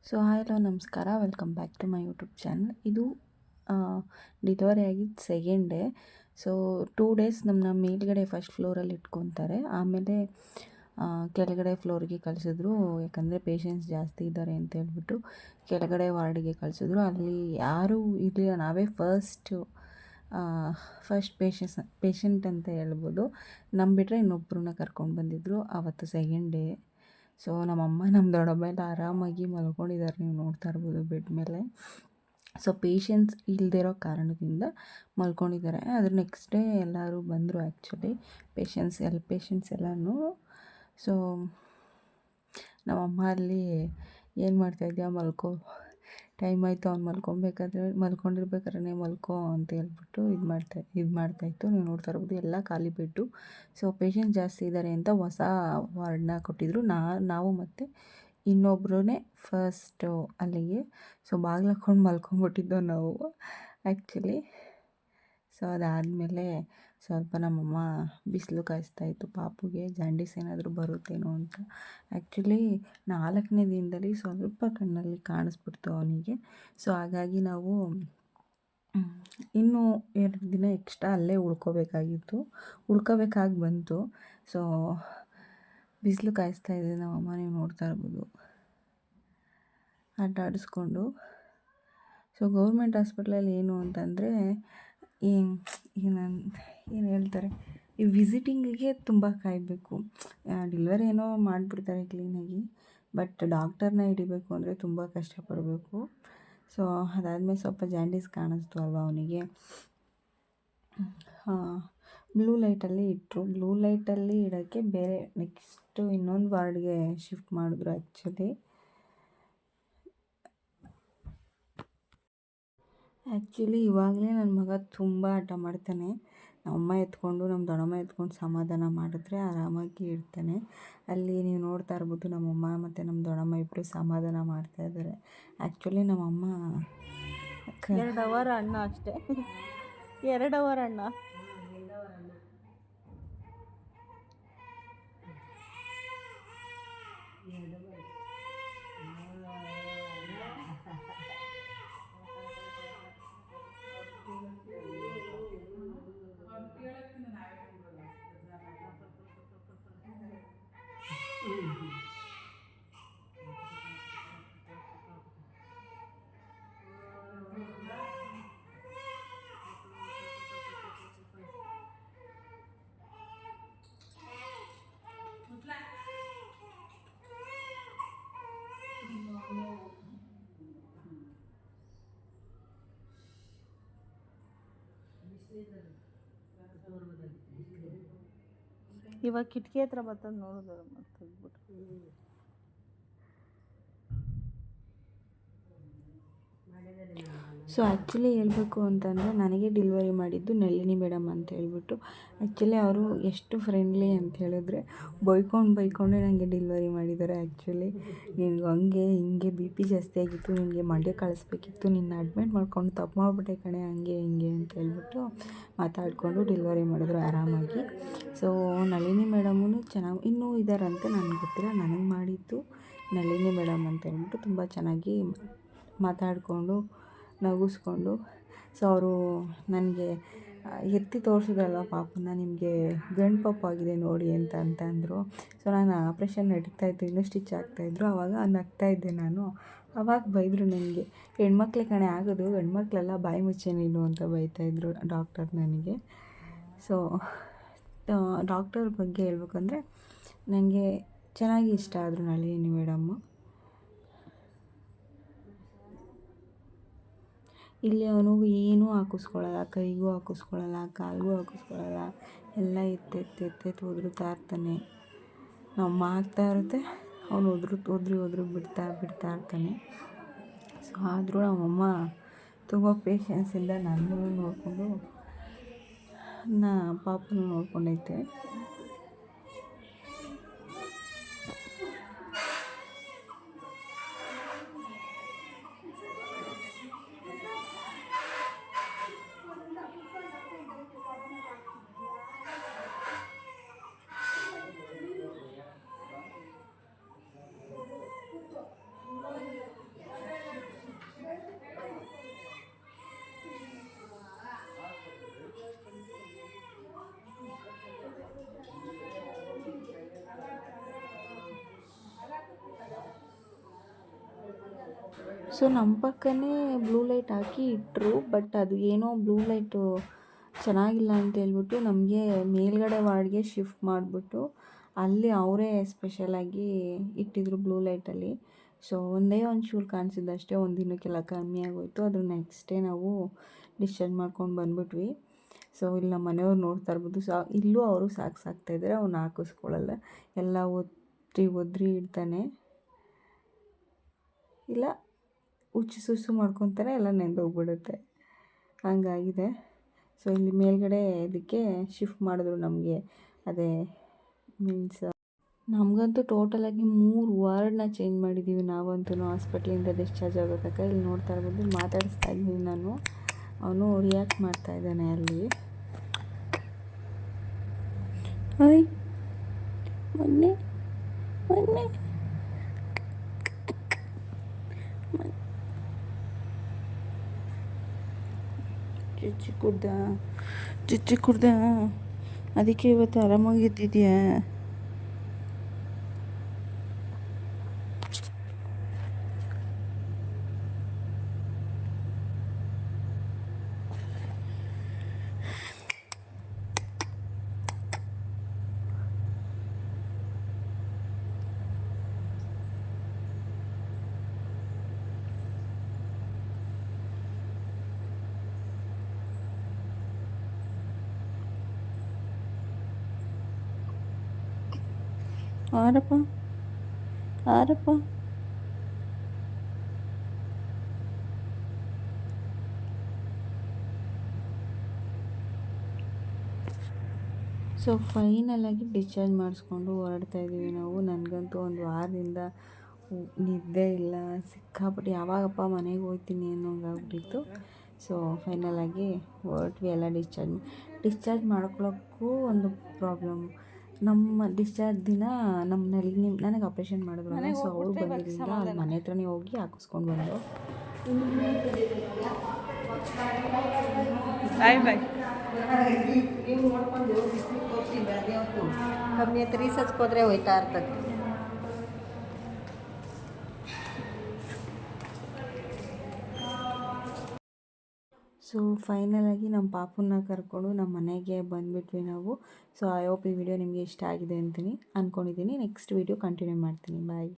So hi hello ನಮಸ್ಕಾರ, welcome back to my YouTube channel. ಇದು delivery ಆಗಿದ್ದು second day. So 2 days ನಮ್ಮನ್ನ ಮೇಲ್ಗಡೆ ಫಸ್ಟ್ ಫ್ಲೋರಲ್ಲಿ ಇಟ್ಕೊತಾರೆ, ಆಮೇಲೆ ಕೆಳಗಡೆ ಫ್ಲೋರಿಗೆ ಕಳಿಸಿದ್ರು. ಯಾಕಂದರೆ ಪೇಷಂಟ್ಸ್ ಜಾಸ್ತಿ ಇದ್ದಾರೆ ಅಂತ ಹೇಳ್ಬಿಟ್ಟು ಕೆಳಗಡೆ ವಾರ್ಡಿಗೆ ಕಳಿಸಿದ್ರು. ಅಲ್ಲಿ ಯಾರೂ ಇರಲಿಲ್ಲ, ನಾವೇ ಫಸ್ಟ್ ಪೇಷಂಟ್ ಅಂತ ಹೇಳ್ಬೋದು. ನಮ್ಮ ಬಿಟ್ಟರೆ ಇನ್ನೊಬ್ಬರನ್ನ ಕರ್ಕೊಂಡು ಬಂದಿದ್ದರು. ಆವತ್ತು ಸೆಕೆಂಡ್ ಡೇ. ಸೊ ನಮ್ಮಮ್ಮ ನಮ್ಮ ದೊಡ್ಡಮ್ಮ ಎಲ್ಲ ಆರಾಮಾಗಿ ಮಲ್ಕೊಂಡಿದ್ದಾರೆ, ನೀವು ನೋಡ್ತಾ ಇರ್ಬೋದು ಬೆಡ್ ಮೇಲೆ. ಸೊ ಪೇಷಂಟ್ಸ್ ಇಲ್ಲದಿರೋ ಕಾರಣದಿಂದ ಮಲ್ಕೊಂಡಿದ್ದಾರೆ. ಅದ್ರ ನೆಕ್ಸ್ಟ್ ಡೇ ಎಲ್ಲರೂ ಬಂದರು ಆ್ಯಕ್ಚುಲಿ, ಪೇಷಂಟ್ಸ್ ಎಲ್ಲನೂ. ಸೊ ನಮ್ಮಮ್ಮ ಅಲ್ಲಿ ಏನು ಮಾಡ್ತಾಯಿದ್ಯಾ, ಮಲ್ಕೋ, ಟೈಮ್ ಆಯಿತು, ಅವ್ನು ಮಲ್ಕೊಂಡಿರ್ಬೇಕಾದ್ರೆ ಮಲ್ಕೋ ಅಂತ ಹೇಳ್ಬಿಟ್ಟು ಇದು ಮಾಡ್ತಾಯಿತ್ತು. ನೀವು ನೋಡ್ತಾ ಇರ್ಬೋದು ಎಲ್ಲ ಖಾಲಿ ಬೆಡ್ಡು. ಸೊ ಪೇಷಂಟ್ ಜಾಸ್ತಿ ಇದ್ದಾರೆ ಅಂತ ಹೊಸ ವಾರ್ಡನ್ನ ಕೊಟ್ಟಿದ್ರು. ನಾವು ಮತ್ತು ಇನ್ನೊಬ್ಬರೇ ಫಸ್ಟು ಅಲ್ಲಿಗೆ. ಸೊ ಬಾಗಿಲು ಹಾಕ್ಕೊಂಡು ಮಲ್ಕೊಂಬಿಟ್ಟಿದ್ದೋ ನಾವು ಆ್ಯಕ್ಚುಲಿ. ಸೊ ಅದಾದಮೇಲೆ ಸ್ವಲ್ಪ ನಮ್ಮಮ್ಮ ಬಿಸಿಲು ಕಾಯಿಸ್ತಾಯಿತ್ತು ಪಾಪುಗೆ, ಜಾಂಡೀಸ್ ಏನಾದರೂ ಬರುತ್ತೇನೋ ಅಂತ. ಆ್ಯಕ್ಚುಲಿ 4ನೇ ದಿನದಲ್ಲಿ ಸ್ವಲ್ಪ ಕಣ್ಣಲ್ಲಿ ಕಾಣಿಸ್ಬಿಡ್ತು ಅವನಿಗೆ. ಸೊ ಹಾಗಾಗಿ ನಾವು ಇನ್ನೂ 2 ದಿನ ಎಕ್ಸ್ಟ್ರಾ ಅಲ್ಲೇ ಉಳ್ಕೋಬೇಕಾಗಿ ಬಂತು. ಸೊ ಬಿಸಿಲು ಕಾಯಿಸ್ತಾಯಿದ್ದೆ ನಮ್ಮಮ್ಮ, ನೀವು ನೋಡ್ತಾ ಇರ್ಬೋದು ಆಟ ಆಡಿಸ್ಕೊಂಡು. ಸೊ ಗೌರ್ಮೆಂಟ್ ಹಾಸ್ಪಿಟ್ಲಲ್ಲಿ ಏನು ಅಂತಂದರೆ ಏನು ಹೇಳ್ತಾರೆ, ಈ ವಿಸಿಟಿಂಗಿಗೆ ತುಂಬ ಕಾಯಬೇಕು. ಡೆಲಿವರಿ ಏನೋ ಮಾಡಿಬಿಡ್ತಾರೆ ಕ್ಲೀನಾಗಿ, ಬಟ್ ಡಾಕ್ಟರ್ನ ಹಿಡಿಬೇಕು ಅಂದರೆ ತುಂಬ ಕಷ್ಟಪಡಬೇಕು. ಸೊ ಅದಾದಮೇಲೆ ಸ್ವಲ್ಪ ಜಾಂಡೀಸ್ ಕಾಣಿಸ್ತು ಅಲ್ವಾ ಅವನಿಗೆ. ಬ್ಲೂ ಲೈಟಲ್ಲಿ ಇಟ್ಟರು. ಬ್ಲೂ ಲೈಟಲ್ಲಿ ಇಡೋಕ್ಕೆ ಬೇರೆ ನೆಕ್ಸ್ಟು ಇನ್ನೊಂದು ವಾರ್ಡ್ಗೆ ಶಿಫ್ಟ್ ಮಾಡಿದ್ರು ಆ್ಯಕ್ಚುಲಿ ಇವಾಗಲೇ ನನ್ನ ಮಗ ತುಂಬ ಆಟ ಮಾಡ್ತಾನೆ. ನಮ್ಮಮ್ಮ ಎತ್ಕೊಂಡು, ನಮ್ಮ ದೊಡ್ಡಮ್ಮ ಎತ್ಕೊಂಡು ಸಮಾಧಾನ ಮಾಡಿದ್ರೆ ಆರಾಮಾಗಿ ಇರ್ತಾನೆ. ಅಲ್ಲಿ ನೀವು ನೋಡ್ತಾ ಇರ್ಬೋದು ನಮ್ಮಮ್ಮ ಮತ್ತು ನಮ್ಮ ದೊಡ್ಡಮ್ಮ ಇಬ್ಬರು ಸಮಾಧಾನ ಮಾಡ್ತಾಯಿದ್ದಾರೆ. ಆ್ಯಕ್ಚುಲಿ ನಮ್ಮಮ್ಮ 2 ಅವರ್ ಅಣ್ಣ ಅಷ್ಟೇ, 2 ಅವರ್ ಅಣ್ಣ. ಇವಾಗ ಕಿಟಕಿ ಹತ್ರ ಬರ್ತದೆ ನೋಡಿದ್ರು ಮತ್ತೋಗ್ಬಿಟ್ಟು. ಸೊ ಆ್ಯಕ್ಚುಲಿ ಹೇಳಬೇಕು ಅಂತಂದರೆ ನನಗೆ ಡೆಲಿವರಿ ಮಾಡಿದ್ದು ನಳಿನಿ ಮೇಡಮ್ ಅಂತ ಹೇಳ್ಬಿಟ್ಟು. ಆ್ಯಕ್ಚುಲಿ ಅವರು ಎಷ್ಟು ಫ್ರೆಂಡ್ಲಿ ಅಂತ ಹೇಳಿದ್ರೆ ಬೈಕೊಂಡೇ ನನಗೆ ಡೆಲಿವರಿ ಮಾಡಿದ್ದಾರೆ. ಆ್ಯಕ್ಚುಲಿ ನಿನಗೆ ಹಂಗೆ ಹಿಂಗೆ BP ಜಾಸ್ತಿ ಆಗಿತ್ತು, ನಿನಗೆ ಮಂಡ್ಯ ಕಳಿಸ್ಬೇಕಿತ್ತು, ನಿನ್ನ ಅಡ್ಮಿಟ್ ಮಾಡ್ಕೊಂಡು ತಪ್ಪು ಮಾಡಿಬಿಟ್ಟೆ ಕಣೆ, ಹಂಗೆ ಹಿಂಗೆ ಅಂತ ಹೇಳ್ಬಿಟ್ಟು ಮಾತಾಡಿಕೊಂಡು ಡೆಲಿವರಿ ಮಾಡಿದ್ರು ಆರಾಮಾಗಿ. ಸೊ ನಳಿನಿ ಮೇಡಮೂ ಚೆನ್ನಾಗಿ ಇನ್ನೂ ಇದ್ದಾರಂತೆ, ನನಗೆ ಗೊತ್ತಿಲ್ಲ. ನನಗೆ ಮಾಡಿದ್ದು ನಳಿನಿ ಮೇಡಮ್ ಅಂತ ಹೇಳ್ಬಿಟ್ಟು ತುಂಬ ಚೆನ್ನಾಗಿ ಮಾತಾಡಿಕೊಂಡು ನಗಿಸ್ಕೊಂಡು. ಸೊ ಅವರು ನನಗೆ ಎತ್ತಿ ತೋರಿಸಿದ್ರಲ್ಲ ಪಾಪನ, ನಿಮಗೆ ಗಂಡು ಪಾಪು ಆಗಿದೆ ನೋಡಿ ಅಂತಂದರು. ಸೊ ನಾನು ಆಪ್ರೇಷನ್ ನಡೀತಾಯಿತ್ತು, ಇನ್ನೂ ಸ್ಟಿಚ್ ಆಗ್ತಾಯಿದ್ರು, ಆವಾಗ ನಗ್ತಾಯಿದ್ದೆ ನಾನು. ಆವಾಗ ಬೈದರು ನನಗೆ, ಹೆಣ್ಮಕ್ಳು ಕಣೆ ಆಗೋದು, ಗಂಡ್ಮಕ್ಳೆಲ್ಲ ಬಾಯಿ ಮುಚ್ಚೆ ನೀನು ಅಂತ ಬೈತಾಯಿದ್ರು ಡಾಕ್ಟರ್ ನನಗೆ. ಸೊ ಡಾಕ್ಟರ್ ಬಗ್ಗೆ ಹೇಳ್ಬೇಕಂದ್ರೆ ನನಗೆ ಚೆನ್ನಾಗಿ ಇಷ್ಟ ಆದರು ನಳಿನಿ ಮೇಡಮ್ಮು. ಇಲ್ಲಿ ಅವನು ಏನೂ ಹಾಕಿಸ್ಕೊಳ್ಳಲ್ಲ, ಕೈಗೂ ಹಾಕಿಸ್ಕೊಳ್ಳಲ್ಲ, ಕಾಲಿಗೂ ಹಾಕಿಸ್ಕೊಳ್ಳಲ್ಲ, ಎಲ್ಲ ಎತ್ತೆತ್ತು ಒದರುತ್ತಾ ಇರ್ತಾನೆ. ನಮ್ಮ ಆಗ್ತಾ ಇರುತ್ತೆ, ಅವನು ಒದ್ರಿ ಬಿಡ್ತಾ ಇರ್ತಾನೆ. ಸೊ ಆದರೂ ನಮ್ಮಮ್ಮ ತುಂಬ ಪೇಷನ್ಸಿಂದ ನನ್ನೂ ನೋಡಿಕೊಂಡು ಪಾಪನೂ ನೋಡ್ಕೊಂಡೈತೆ. ಸೊ ನಮ್ಮ ಪಕ್ಕನೇ ಬ್ಲೂ ಲೈಟ್ ಹಾಕಿ ಇಟ್ಟರು, ಬಟ್ ಅದು ಏನೋ ಬ್ಲೂ ಲೈಟು ಚೆನ್ನಾಗಿಲ್ಲ ಅಂತ ಹೇಳ್ಬಿಟ್ಟು ನಮಗೆ ಮೇಲ್ಗಡೆ ವಾರ್ಡ್ಗೆ ಶಿಫ್ಟ್ ಮಾಡಿಬಿಟ್ಟು ಅಲ್ಲಿ ಅವರೇ ಸ್ಪೆಷಲಾಗಿ ಇಟ್ಟಿದ್ರು ಬ್ಲೂ ಲೈಟಲ್ಲಿ. ಸೊ ಒಂದೇ ಒಂಚೂರು ಕಾಣಿಸಿದ್ದಷ್ಟೇ, ಒಂದು ದಿನಕ್ಕೆಲ್ಲ ಕಮ್ಮಿ ಆಗೋಯಿತು. ಅದ್ರ ನೆಕ್ಸ್ಟ್ ಡೇ ನಾವು ಡಿಸ್ಚಾರ್ಜ್ ಮಾಡ್ಕೊಂಡು ಬಂದ್ಬಿಟ್ವಿ. ಸೊ ಇಲ್ಲಿ ನಮ್ಮ ಮನೆಯವ್ರು ನೋಡ್ತಾ ಇರ್ಬೋದು, ಇಲ್ಲೂ ಅವರು ಸಾಕ್ತಾಯಿದ್ದಾರೆ. ಅವ್ನು ಹಾಕಿಸ್ಕೊಳ್ಳಲ್ಲ, ಎಲ್ಲ ಒದ್ರಿ ಇಡ್ತಾನೆ, ಇಲ್ಲ ಹುಚ್ಚು ಸುಸು ಮಾಡ್ಕೊತಾರೆ, ಎಲ್ಲ ನೆಂದೋಗ್ಬಿಡುತ್ತೆ, ಹಂಗಾಗಿದೆ. ಸೊ ಇಲ್ಲಿ ಮೇಲ್ಗಡೆ ಇದಕ್ಕೆ ಶಿಫ್ಟ್ ಮಾಡಿದ್ರು ನಮಗೆ. ಅದೇ ಮೀನ್ಸ್ ನಮಗಂತೂ ಟೋಟಲಾಗಿ 3 ವಾರ್ಡನ್ನ ಚೇಂಜ್ ಮಾಡಿದ್ದೀವಿ ನಾವಂತೂ ಹಾಸ್ಪಿಟ್ಲಿಂದ ಡಿಸ್ಚಾರ್ಜ್ ಆಗೋ ತನಕ. ಇಲ್ಲಿ ನೋಡ್ತಾ ಇರ್ಬೋದು, ಮಾತಾಡಿಸ್ತಾ ಇದ್ದೀನಿ ನಾನು, ಅವನು ರಿಯಾಕ್ಟ್ ಮಾಡ್ತಾ ಇದ್ದಾನೆ ಅಲ್ಲಿ. ಹಾಯ್ ಮೊನ್ನೆ ಚುಚ್ಚಿ ಕುಡ್ದ ಅದಕ್ಕೆ ಇವತ್ತು ಆರಾಮಾಗಿದ್ದಿದ್ಯಾ? ಆರಪ್ಪ ಸೊ ಫೈನಲಾಗಿ ಡಿಸ್ಚಾರ್ಜ್ ಮಾಡಿಸ್ಕೊಂಡು ಹೊರಡ್ತಾ ಇದ್ದೀವಿ ನಾವು. ನನಗಂತೂ ಒಂದು ವಾರದಿಂದ ನಿದ್ದೆ ಇಲ್ಲ, ಸಿಕ್ಕಾಪಟ್ಟೆ ಯಾವಾಗಪ್ಪ ಮನೆಗೆ ಹೋಗ್ತೀನಿ ಅನ್ನೋಂಗಾಗ್ಬಿಟ್ಟಿತ್ತು. ಸೊ ಫೈನಲಾಗಿ ಹೊರಟ್ವಿ ಎಲ್ಲ. ಡಿಸ್ಚಾರ್ಜ್ ಮಾಡ್ಕೊಳ್ಳೋಕ್ಕೂ ಒಂದು ಪ್ರಾಬ್ಲಮ್. ನಮ್ಮ ಡಿಸ್ಚಾರ್ಜ್ ದಿನ ನಮ್ಮಲ್ಲಿ ನನಗೆ ಆಪ್ರೇಷನ್ ಮಾಡಿದ್ರು, ಸೊ ಅವ್ರು ಬಂದಿದ್ದರಿಂದ ಅಲ್ಲಿ ಮನೆ ಹತ್ರನೇ ಹೋಗಿ ಹಾಕಿಸ್ಕೊಂಡು ಬಂದು. ಬಾಯ್ ನೀವು ನೋಡ್ಕೊಂಡು ತೋರಿಸಿಲ್ಲ, ಅದೇವತ್ತು ಕಮ್ಮಿ ಆಯ್ತು, ರೀಸರ್ಚ್ಗೆ ಹೋದರೆ ಹೋಯ್ತಾ ಇರ್ತದೆ. ಸೊ ಫೈನಲಾಗಿ ನಮ್ಮ ಪಾಪನ್ನ ಕರ್ಕೊಂಡು ನಮ್ಮ ಮನೆಗೆ ಬಂದುಬಿಟ್ವಿ ನಾವು. ಸೊ ಐ ಹೋಪ್ ಈ ವಿಡಿಯೋ ನಿಮಗೆ ಇಷ್ಟ ಆಗಿದೆ ಅಂತೀನಿ ಅಂದ್ಕೊಂಡಿದ್ದೀನಿ. ನೆಕ್ಸ್ಟ್ ವಿಡಿಯೋ ಕಂಟಿನ್ಯೂ ಮಾಡ್ತೀನಿ. ಬಾಯ್.